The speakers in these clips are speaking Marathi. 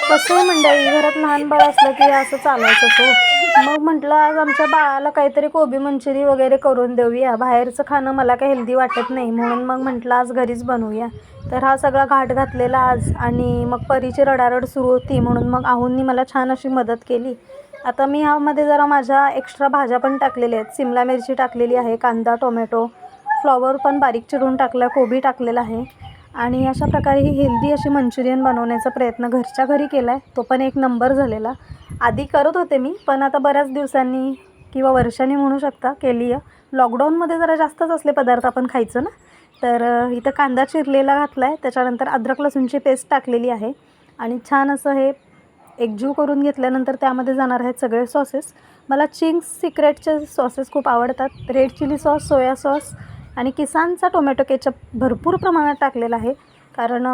कसं आहे मंडळी, घरात लहान बाळ असलं की असं चालायचं हो. मग म्हटलं आज आमच्या बाळाला काहीतरी कोबी मंचुरी वगैरे करून देऊया. बाहेरचं खाणं मला काही हेल्दी वाटत नाही, म्हणून मग म्हटलं आज घरीच बनवूया. तर हा सगळा घाट घातलेला आज, आणि मग परीची रडारड सुरू होती, म्हणून मग आहूंनी मला छान अशी मदत केली. आता मी ह्यामध्ये जरा माझ्या एक्स्ट्रा भाज्या पण टाकलेल्या आहेत. सिमला मिरची टाकलेली आहे, कांदा, टोमॅटो, फ्लॉवर पण बारीक चिरून टाकलं, कोबी टाकलेला आहे. आणि अशा प्रकारे ही हेल्दी अशी मंचुरियन बनवण्याचा प्रयत्न घरच्या घरी केला आहे. तो पण एक नंबर झालेला. आधी करत होते मी, पण आता बऱ्याच दिवसांनी किंवा वर्षांनी म्हणू शकता केली आहे. लॉकडाऊनमध्ये जरा जास्तच असले पदार्थ आपण खायचो ना. तर इथं कांदा चिरलेला घातला आहे, त्याच्यानंतर अद्रक लसूणची पेस्ट टाकलेली आहे, आणि छान असं हे एकजीव करून घेतल्यानंतर त्यामध्ये जाणार आहेत सगळे सॉसेस. मला चिंग्स सिक्रेटचे सॉसेस खूप आवडतात. Red chilli sauce, soya sauce आणि किसानचा टोमॅटो केचप भरपूर प्रमाणात टाकलेला आहे, कारण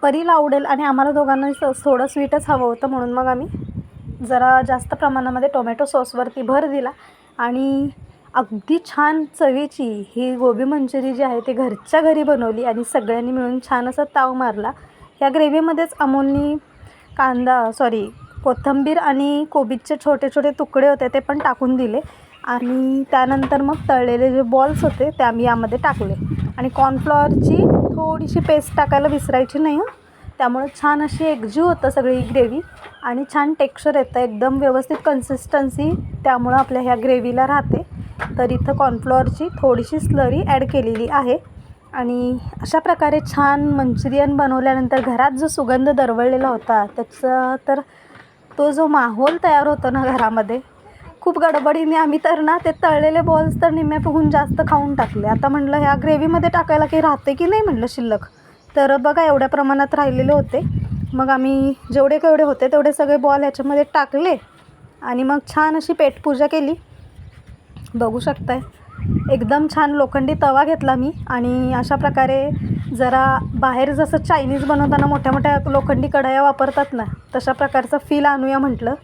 परीला आवडेल आणि आम्हाला दोघांना थोडं स्वीटच हवं होतं, म्हणून मग आम्ही जरा जास्त प्रमाणामध्ये टोमॅटो सॉसवरती भर दिला. आणि अगदी छान चवीची ही गोबी मंचुरी जी आहे ती घरच्या घरी बनवली, आणि सगळ्यांनी मिळून छान असा ताव मारला. ह्या ग्रेव्हीमध्येच अमोलनी कोथिंबीर आणि कोबीचे छोटे छोटे तुकडे होते ते पण टाकून दिले, आणि त्यानंतर मग तळलेले जे बॉल्स होते ते आम्ही यामध्ये टाकले. आणि कॉर्नफ्लॉवरची थोडीशी पेस्ट टाकायला विसरायची नाही त्यामुळे छान अशी एकजीव होतं सगळी ग्रेव्ही, आणि छान टेक्स्चर येतं, एकदम व्यवस्थित कन्सिस्टन्सी त्यामुळं आपल्या ह्या ग्रेव्हीला राहते. तर इथं कॉर्नफ्लॉवरची थोडीशी स्लरी ॲड केलेली आहे. आणि अशा प्रकारे छान मंचुरियन बनवल्यानंतर घरात जो सुगंध दरवळलेला होता त्याचा तर तो जो माहोल तयार होतो ना घरामध्ये, खूप गडबडीने आम्ही तर ना ते तळलेले बॉल्स तर निम्म्यापेक्षा जास्त खाऊन टाकले. आता म्हटलं ह्या ग्रेव्हीमध्ये टाकायला काही राहते की नाही म्हटलं शिल्लक, तर बघा एवढ्या प्रमाणात राहिलेले होते. मग आम्ही जेवढे केवढे होते तेवढे सगळे बॉल ह्याच्यामध्ये टाकले, आणि मग छान अशी पेटपूजा केली. बघू शकताय एकदम छान लोखंडी तवा घेतला मी, आणि अशा प्रकारे जरा बाहेर जसं चायनीज बनवताना मोठ्या मोठ्या लोखंडी कढया वापरतात ना, तशा प्रकारचं फील आणूया म्हटलं.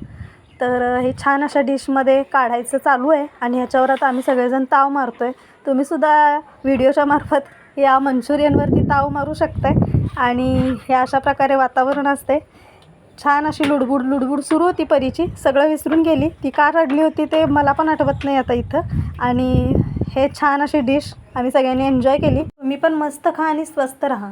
तर हे छान अशा डिशमध्ये काढायचं चालू आहे, आणि ह्याच्यावर आता आम्ही सगळेजण ताव मारतो आहे. तुम्हीसुद्धा व्हिडिओच्या मार्फत या मंचुरियनवरती ताव मारू शकताय. आणि हे अशा प्रकारे वातावरण असते. छान अशी लुडबुड सुरू होती परीची, सगळं विसरून गेली. ती का रडली होती ते मला पण आठवत नाही आता इथं. आणि हे छान अशी डिश आम्ही सगळ्यांनी एन्जॉय केली. तुम्ही पण मस्त खा आणि स्वस्त राहा.